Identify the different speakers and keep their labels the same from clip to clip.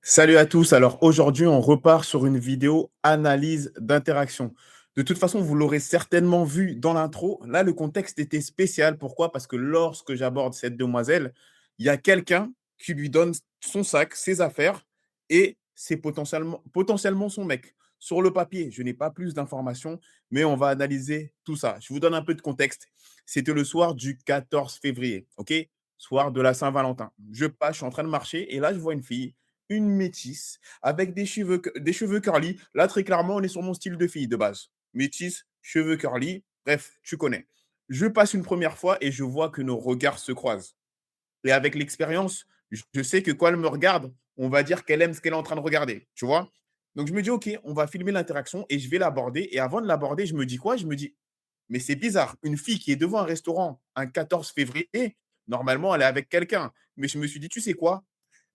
Speaker 1: Salut à tous. Alors aujourd'hui, on repart sur une vidéo analyse d'interaction. De toute façon, vous l'aurez certainement vu dans l'intro. Là, le contexte était spécial. Pourquoi? Parce que lorsque j'aborde cette demoiselle, il y a quelqu'un qui lui donne son sac, ses affaires, et c'est potentiellement son mec. Sur le papier, je n'ai pas plus d'informations, mais on va analyser tout ça. Je vous donne un peu de contexte. C'était le soir du 14 février, ok? Soir de la Saint-Valentin. Je passe, je suis en train de marcher, et là, je vois une métisse avec des cheveux curly. Là, très clairement, on est sur mon style de fille de base. Métisse, cheveux curly, bref, tu connais. Je passe une première fois et je vois que nos regards se croisent. Et avec l'expérience, je sais que quand elle me regarde, on va dire qu'elle aime ce qu'elle est en train de regarder, tu vois. Donc je me dis, OK, on va filmer l'interaction et je vais l'aborder. Et avant de l'aborder, je me dis quoi? Je me dis, mais c'est bizarre, une fille qui est devant un restaurant un 14 février, normalement, elle est avec quelqu'un. Mais je me suis dit, tu sais quoi?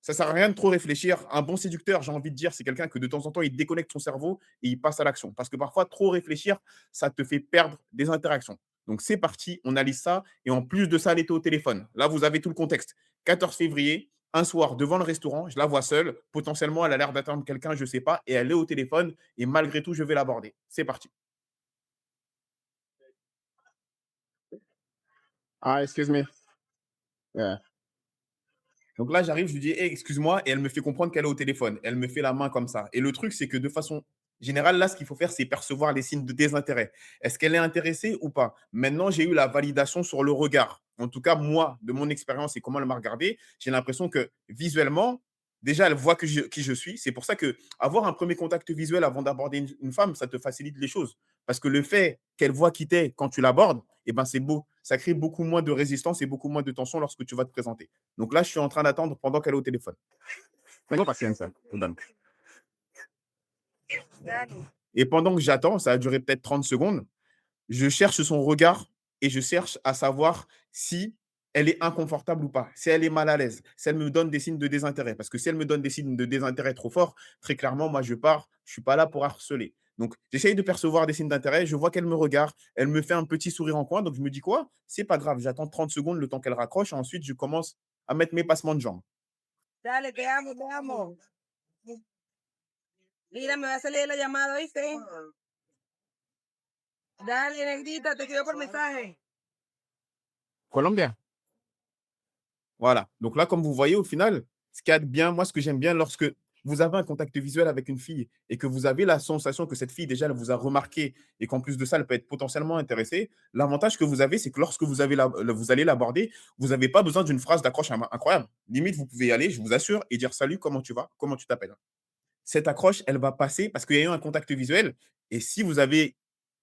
Speaker 1: Ça sert à rien de trop réfléchir. Un bon séducteur, j'ai envie de dire, c'est quelqu'un que de temps en temps, il déconnecte son cerveau et il passe à l'action. Parce que parfois, trop réfléchir, ça te fait perdre des interactions. Donc, c'est parti, on analyse ça. Et en plus de ça, elle était au téléphone. Là, vous avez tout le contexte. 14 février, un soir, devant le restaurant, je la vois seule. Potentiellement, elle a l'air d'attendre quelqu'un, je ne sais pas. Et elle est au téléphone. Et malgré tout, je vais l'aborder. C'est parti. Ah, excuse me. Yeah. Donc là, j'arrive, je lui dis: «Hey, excuse-moi» et elle me fait comprendre qu'elle est au téléphone. Elle me fait la main comme ça et le truc, c'est que de façon générale, là, ce qu'il faut faire, c'est percevoir les signes de désintérêt. Est-ce qu'elle est intéressée ou pas? Maintenant, j'ai eu la validation sur le regard. En tout cas, moi, de mon expérience et comment elle m'a regardé, j'ai l'impression que visuellement, déjà, elle voit qui je suis. C'est pour ça que avoir un premier contact visuel avant d'aborder une femme, ça te facilite les choses. Parce que le fait qu'elle voit qui t'es quand tu l'abordes, eh ben, c'est beau. Ça crée beaucoup moins de résistance et beaucoup moins de tension lorsque tu vas te présenter. Donc là, je suis en train d'attendre pendant qu'elle est au téléphone. Tengo paciencia, perdón. Et pendant que j'attends, ça a duré peut-être 30 secondes, je cherche son regard et je cherche à savoir si elle est inconfortable ou pas, si elle est mal à l'aise, si elle me donne des signes de désintérêt. Parce que si elle me donne des signes de désintérêt trop forts, très clairement, moi, je pars, je ne suis pas là pour harceler. Donc, j'essaye de percevoir des signes d'intérêt, je vois qu'elle me regarde, elle me fait un petit sourire en coin, donc je me dis quoi? C'est pas grave, j'attends 30 secondes le temps qu'elle raccroche, et ensuite je commence à mettre mes passements de jambes.
Speaker 2: Dale, te amo, te amo. Mira, me va a salir la llamada, ¿viste? Dale, negrita, te quedo por mensaje.
Speaker 1: Colombia. Voilà. Donc là, comme vous voyez, au final, ce qu'il y a de bien, moi, ce que j'aime bien lorsque vous avez un contact visuel avec une fille et que vous avez la sensation que cette fille, déjà, elle vous a remarqué et qu'en plus de ça, elle peut être potentiellement intéressée, l'avantage que vous avez, c'est que lorsque vous allez l'aborder, vous n'avez pas besoin d'une phrase d'accroche incroyable. Limite, vous pouvez y aller, je vous assure, et dire salut, comment tu vas, comment tu t'appelles. Cette accroche, elle va passer parce qu'il y a eu un contact visuel. Et si vous avez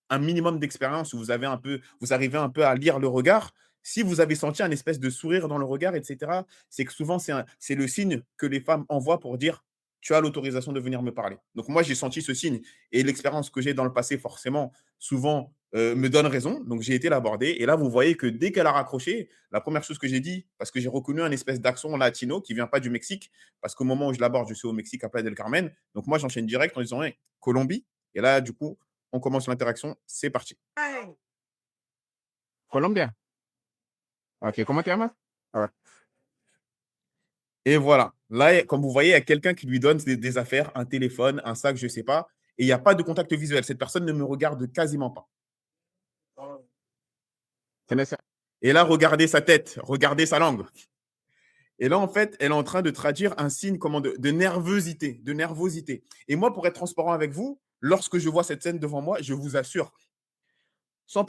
Speaker 1: un minimum d'expérience où vous arrivez un peu à lire le regard, si vous avez senti un espèce de sourire dans le regard, et cetera, c'est que souvent, c'est le signe que les femmes envoient pour dire: «Tu as l'autorisation de venir me parler». Donc moi, j'ai senti ce signe et l'expérience que j'ai dans le passé, forcément, souvent, me donne raison. Donc j'ai été l'aborder et là, vous voyez que dès qu'elle a raccroché, la première chose que j'ai dit, parce que j'ai reconnu un espèce d'accent latino qui vient pas du Mexique, parce qu'au moment où je l'aborde, je suis au Mexique, à Playa del Carmen. Donc moi, j'enchaîne direct en disant: «Hey, Colombie?» Et là, du coup, on commence l'interaction, c'est parti.
Speaker 2: Ay,
Speaker 1: Colombia. Ok, comment tu llamas? Ah ouais. Et voilà. Là, comme vous voyez, il y a quelqu'un qui lui donne des affaires, un téléphone, un sac, je ne sais pas. Et il n'y a pas de contact visuel. Cette personne ne me regarde quasiment pas. Et là, regardez sa tête, regardez sa langue. Et là, en fait, elle est en train de traduire un signe comment, de nervosité, de nervosité. Et moi, pour être transparent avec vous, lorsque je vois cette scène devant moi, je vous assure, sans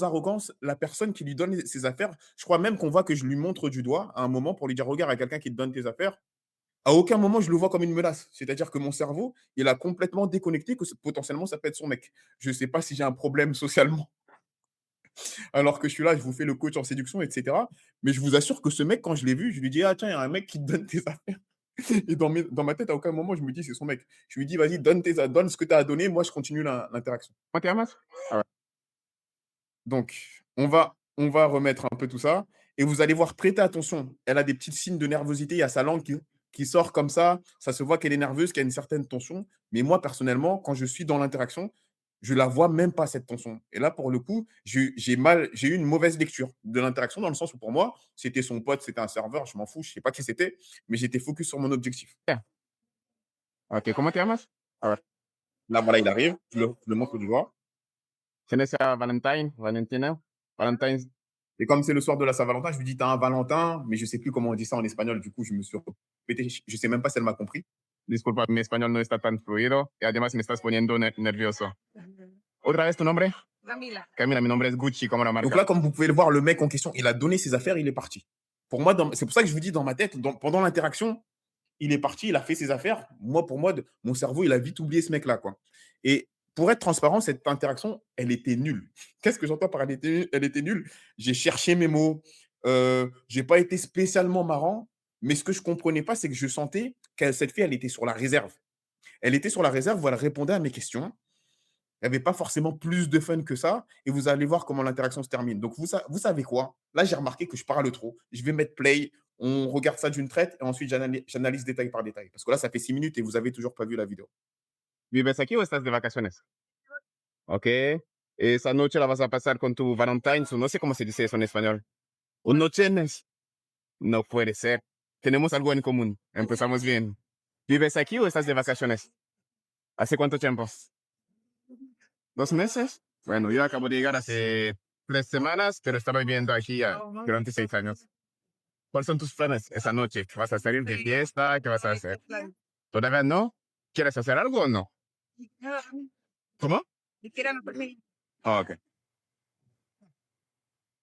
Speaker 1: arrogance, la personne qui lui donne ses affaires, je crois même qu'on voit que je lui montre du doigt à un moment pour lui dire: «Regarde, à quelqu'un qui te donne tes affaires». À aucun moment je le vois comme une menace. C'est-à-dire que mon cerveau, il a complètement déconnecté que potentiellement ça peut être son mec. Je ne sais pas si j'ai un problème socialement alors que je suis là, je vous fais le coach en séduction, et cetera. Mais je vous assure que ce mec, quand je l'ai vu, je lui dis: «Ah tiens, il y a un mec qui te donne tes affaires». Et dans ma tête, à aucun moment, je me dis: «C'est son mec». Je lui dis: «Vas-y, donne ce que tu as à donner, moi je continue l'interaction». ¿Cómo te llamas? Ah ouais. Donc, on va remettre un peu tout ça et vous allez voir, prêtez attention. Elle a des petits signes de nervosité. Il y a sa langue qui sort comme ça. Ça se voit qu'elle est nerveuse, qu'il y a une certaine tension. Mais moi, personnellement, quand je suis dans l'interaction, Je la vois même pas cette tension et là, pour le coup, j'ai eu une mauvaise lecture de l'interaction dans le sens où pour moi, c'était son pote, c'était un serveur, je m'en fous, je sais pas qui c'était, mais j'étais focus sur mon objectif.
Speaker 3: Ya. Ok, ¿cómo te llamas? A ver,
Speaker 1: Là, voilà, il arrive, je le montre du doigt
Speaker 3: ¿tienes a Valentine, Valentina? Valentine's.
Speaker 1: et comme c'est le soir de la Saint-Valentin, je lui dis: «Tu as un Valentin?» mais je sais plus comment on dit ça en espagnol, du coup, je me suis répété, je sais même pas si elle m'a compris.
Speaker 3: Disculpa, mi español no está tan fluido y además me estás poniendo nervioso. ¿Otra vez tu nombre?
Speaker 2: Camila.
Speaker 3: Camila, mi nombre es Gucci, como la
Speaker 1: Donc
Speaker 3: marca.
Speaker 1: là, comme vous pouvez le voir, le mec en question, il a donné ses affaires, il est parti. Pour moi, c'est pour ça que je vous dis dans ma tête, pendant l'interaction, il est parti, il a fait ses affaires. Moi, pour moi, mon cerveau, il a vite oublié ce mec-là, quoi. Et pour être transparent, cette interaction, elle était nulle. Qu'est-ce que j'entends par elle était nulle? J'ai cherché mes mots, j'ai pas été spécialement marrant, mais ce que je comprenais pas, c'est que je sentais que cette fille, elle était sur la réserve. Elle était sur la réserve où elle répondait à mes questions. Il y avait pas forcément plus de fun que ça et vous allez voir comment l'interaction se termine. Donc vous savez quoi? Là, j'ai remarqué que je parle trop. Je vais mettre play, on regarde ça d'une traite et ensuite j'analyse détail par détail. Parce que là, ça fait 6 minutes et vous avez toujours pas vu la vidéo.
Speaker 3: ¿Vives aquí o estás de vacaciones? Ok. Esa noche la vas a pasar con tu Valentine's, o no sé cómo se dice eso en español. Un nochenes. No puede ser. Tenemos algo en común. Empezamos bien. ¿Vives aquí o estás de vacaciones? ¿Hace cuánto tiempo? ¿2 meses? Bueno, yo acabo de llegar hace 3 semanas, pero estaba viviendo aquí ya durante 6 años. ¿Cuáles son tus planes esa noche? ¿Vas a salir de fiesta? ¿Qué vas a hacer? ¿Todavía no? ¿Quieres hacer algo o no? ¿Cómo? Ah, ok.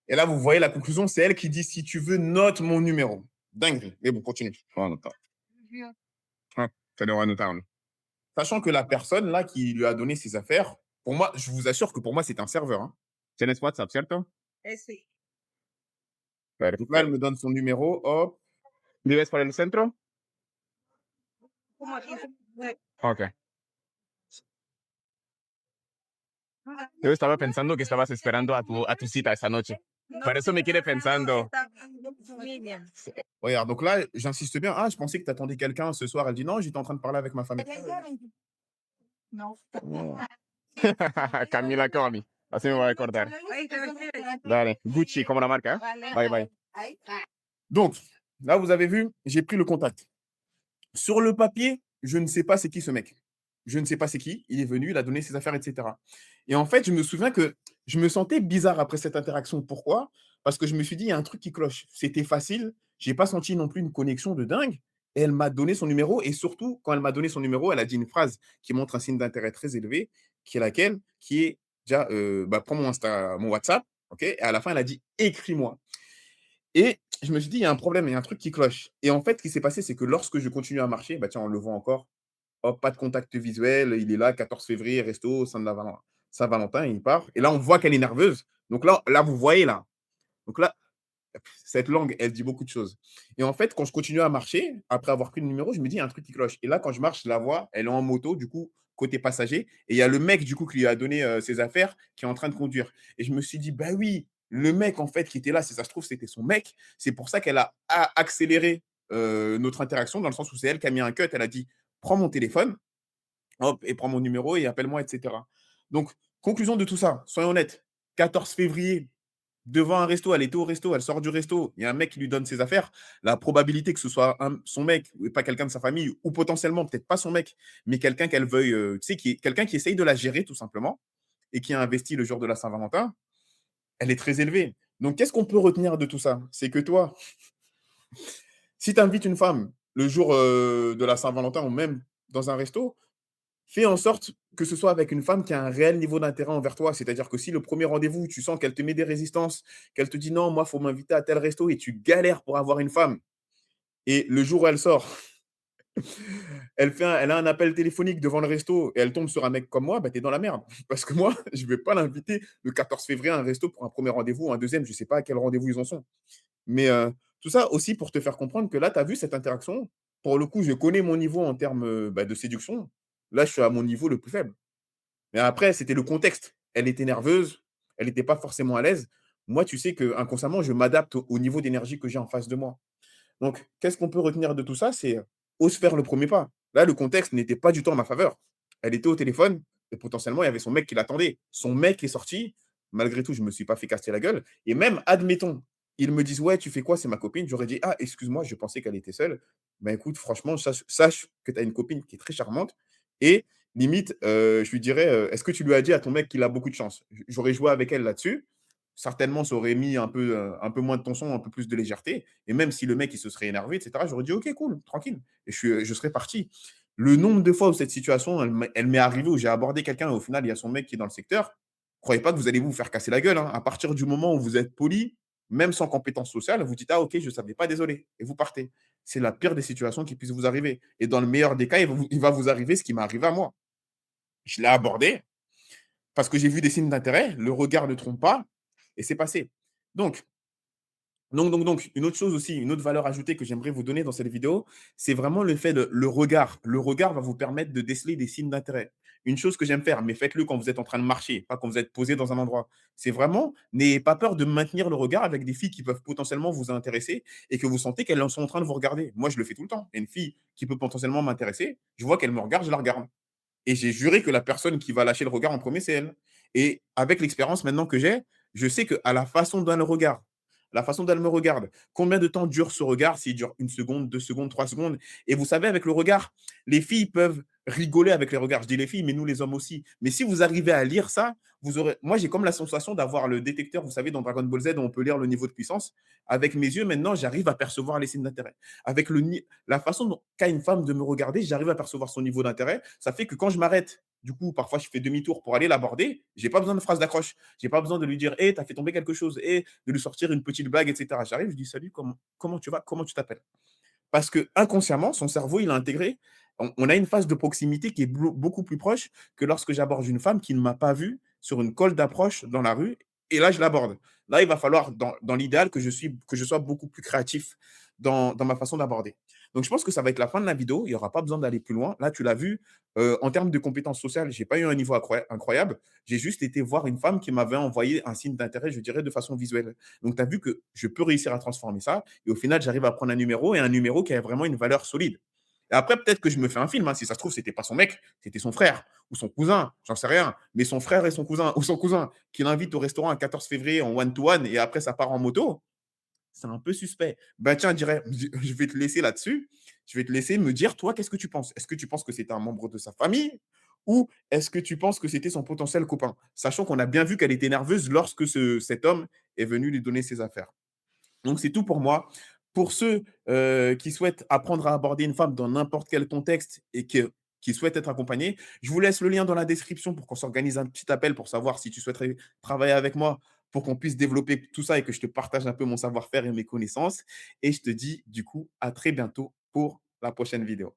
Speaker 1: Et là, vous voyez la conclusion, c'est elle qui dit si tu veux, note mon numéro. Dinguerie. Mais bon, continue.
Speaker 3: Ah, te lo voy a anotar, ¿no?
Speaker 1: Sachant que la personne là qui lui a donné ses affaires, pour moi, je vous assure que pour moi, c'est un serveur, hein.
Speaker 3: ¿Tienes WhatsApp, cierto?
Speaker 2: Sí.
Speaker 1: Donc là, elle
Speaker 3: Perfecto.
Speaker 1: me donne son numéro, hop.
Speaker 3: ¿Vives por el centro?
Speaker 2: Como aquí.
Speaker 3: Ok. Yo estaba pensando que estabas esperando a tu cita esa noche. Por eso me quedé pensando.
Speaker 2: Familia.
Speaker 1: Regarde, donc là, j'insiste bien. Ah, je pensais que tu attendais quelqu'un ce soir. Elle dit non, j'étais en train de parler avec ma famille.
Speaker 2: No.
Speaker 3: Camila Comi. Así me voy a acordar.
Speaker 2: Ay, te ves chévere.
Speaker 3: Dale. Gucci, como la marca.
Speaker 2: Vale.
Speaker 3: Bye, bye.
Speaker 1: Donc, là, vous avez vu, j'ai pris le contact. Sur le papier, je ne sais pas c'est qui ce mec. Je ne sais pas c'est qui. Il est venu, il a donné ses affaires, etc. Et en fait, je me souviens que je me sentais bizarre après cette interaction. Pourquoi? Parce que je me suis dit, il y a un truc qui cloche. C'était facile. J'ai pas senti non plus une connexion de dingue. Et elle m'a donné son numéro. Et surtout, quand elle m'a donné son numéro, elle a dit une phrase qui montre un signe d'intérêt très élevé, qui est laquelle? Qui est déjà, bah, prends mon WhatsApp. OK? Et à la fin, elle a dit, écris-moi. Et je me suis dit: «Il y a un problème, il y a un truc qui cloche» et en fait, ce qui s'est passé, c'est que lorsque je continue à marcher, bah, tiens, on le voit encore, hop, pas de contact visuel, il est là, 14 février, resto, Saint-Valentin, il part et là, on voit qu'elle est nerveuse. Donc là, vous voyez là, donc là, cette langue, elle dit beaucoup de choses et en fait, quand je continue à marcher, après avoir pris le numéro, je me dis: «Il y a un truc qui cloche» et là, quand je marche, je la vois, elle est en moto, du coup, côté passager et il y a le mec, du coup, qui lui a donné, ses affaires, qui est en train de conduire et je me suis dit: «Bah oui, le mec, en fait, qui était là, si ça se trouve, c'était son mec». C'est pour ça qu'elle a accéléré, notre interaction dans le sens où c'est elle qui a mis un cut. Elle a dit: «Prends mon téléphone, hop et prends mon numéro et appelle-moi» et cetera. Donc conclusion de tout ça, soyons honnêtes, 14 février, devant un resto, elle était au resto, elle sort du resto, il y a un mec qui lui donne ses affaires. La probabilité que ce soit son mec et pas quelqu'un de sa famille, ou potentiellement peut-être pas son mec, mais quelqu'un qu'elle veuille, tu sais, quelqu'un qui essaye de la gérer tout simplement et qui a investi le jour de la Saint-Valentin, elle est très élevée. Donc qu'est-ce qu'on peut retenir de tout ça? C'est que toi, si tu invites une femme le jour de la Saint-Valentin ou même dans un resto, fais en sorte que ce soit avec une femme qui a un réel niveau d'intérêt envers toi. C'est-à-dire que si le premier rendez-vous, tu sens qu'elle te met des résistances, qu'elle te dit non, moi, il faut m'inviter à tel resto et tu galères pour avoir une femme, et le jour où elle sort, elle a un appel téléphonique devant le resto et elle tombe sur un mec comme moi, bah, tu es dans la merde. Parce que moi, je ne vais pas l'inviter le 14 février à un resto pour un premier rendez-vous ou un deuxième, je ne sais pas à quel rendez-vous ils en sont. Mais tout ça aussi pour te faire comprendre que là, tu as vu cette interaction. Pour le coup, je connais mon niveau en termes bah, de séduction. Là, je suis à mon niveau le plus faible. Mais après, c'était le contexte. Elle était nerveuse, elle n'était pas forcément à l'aise. Moi, tu sais que inconsciemment, je m'adapte au niveau d'énergie que j'ai en face de moi. Donc, qu'est-ce qu'on peut retenir de tout ça? C'est ose faire le premier pas. Là, le contexte n'était pas du tout en ma faveur. Elle était au téléphone. et potentiellement, il y avait son mec qui l'attendait. Son mec est sorti. Malgré tout, je ne me suis pas fait casser la gueule. Et même, admettons, ils me disent: «Ouais, tu fais quoi? C'est ma copine». J'aurais dit: «Ah, excuse-moi, je pensais qu'elle était seule. Ben écoute, franchement, sache que tu as une copine qui est très charmante et limite, je lui dirais, est-ce que tu lui as dit à ton mec qu'il a beaucoup de chance?» J'aurais joué avec elle là-dessus. Certainement, ça aurait mis un peu moins de tension, un peu plus de légèreté et même si le mec, il se serait énervé et cetera, j'aurais dit: «OK, cool, tranquille» et je serais parti. Le nombre de fois où cette situation, elle m'est arrivée, où j'ai abordé quelqu'un et au final, il y a son mec qui est dans le secteur, croyez pas que vous allez vous faire casser la gueule, hein. À partir du moment où vous êtes poli, même sans compétence sociale, vous dites: «Ah OK, je ne savais pas, désolé» et vous partez. C'est la pire des situations qui puisse vous arriver et dans le meilleur des cas, il va vous arriver ce qui m'est arrivé à moi. Je l'ai abordé parce que j'ai vu des signes d'intérêt, le regard ne trompe pas et c'est passé. Donc une autre chose aussi, une autre valeur ajoutée que j'aimerais vous donner dans cette vidéo, c'est vraiment le fait de le regard. Le regard va vous permettre de déceler des signes d'intérêt. Une chose que j'aime faire, mais faites-le quand vous êtes en train de marcher, pas quand vous êtes posé dans un endroit. C'est vraiment, n'ayez pas peur de maintenir le regard avec des filles qui peuvent potentiellement vous intéresser et que vous sentez qu'elles sont en train de vous regarder. Moi, je le fais tout le temps. Il y a une fille qui peut potentiellement m'intéresser, je vois qu'elle me regarde, je la regarde. Et j'ai juré que la personne qui va lâcher le regard en premier, c'est elle. Et avec l'expérience maintenant que j'ai, je sais qu'à la façon dont elle me regarde, combien de temps dure ce regard, s'il dure 1 seconde, 2 secondes, 3 secondes. Et vous savez, avec le regard, les filles peuvent rigoler avec les regards. Je dis les filles, mais nous les hommes aussi. Mais si vous arrivez à lire ça, vous aurez. Moi, j'ai comme la sensation d'avoir le détecteur, vous savez, dans Dragon Ball Z, où on peut lire le niveau de puissance. Avec mes yeux, maintenant, j'arrive à percevoir les signes d'intérêt. Avec la façon dont qu'a une femme de me regarder, j'arrive à percevoir son niveau d'intérêt. Ça fait que quand je m'arrête, du coup, parfois, je fais demi-tour pour aller l'aborder. J'ai pas besoin de phrase d'accroche. J'ai pas besoin de lui dire, hé, t'as fait tomber quelque chose, et de lui sortir une petite blague, etc. J'arrive, je dis, salut, comment tu vas, comment tu t'appelles? Parce que inconsciemment, son cerveau, il a intégré. On a une phase de proximité qui est beaucoup plus proche que lorsque j'aborde une femme qui ne m'a pas vu sur une colle d'approche dans la rue. Et là, je l'aborde. Là, il va falloir, dans l'idéal, que je sois beaucoup plus créatif dans ma façon d'aborder. Donc, je pense que ça va être la fin de la vidéo. Il n'y aura pas besoin d'aller plus loin. Là, tu l'as vu, en termes de compétences sociales, je n'ai pas eu un niveau incroyable. J'ai juste été voir une femme qui m'avait envoyé un signe d'intérêt, je dirais, de façon visuelle. Donc, tu as vu que je peux réussir à transformer ça. Et au final, j'arrive à prendre un numéro et un numéro qui a vraiment une valeur solide. Et après, peut-être que je me fais un film, hein. Si ça se trouve, c'était pas son mec, c'était son frère ou son cousin, j'en sais rien. Mais son frère et son cousin, ou son cousin, qui l'invite au restaurant un 14 février en one-to-one et après, ça part en moto, c'est un peu suspect. Ben tiens, je vais te laisser là-dessus. Je vais te laisser me dire, toi, qu'est-ce que tu penses? Est-ce que tu penses que c'était un membre de sa famille ou est-ce que tu penses que c'était son potentiel copain? Sachant qu'on a bien vu qu'elle était nerveuse lorsque cet homme est venu lui donner ses affaires. Donc, c'est tout pour moi. Pour ceux qui souhaitent apprendre à aborder une femme dans n'importe quel contexte et qui souhaitent être accompagnés, je vous laisse le lien dans la description pour qu'on s'organise un petit appel pour savoir si tu souhaiterais travailler avec moi pour qu'on puisse développer tout ça et que je te partage un peu mon savoir-faire et mes connaissances. Et je te dis du coup à très bientôt pour la prochaine vidéo.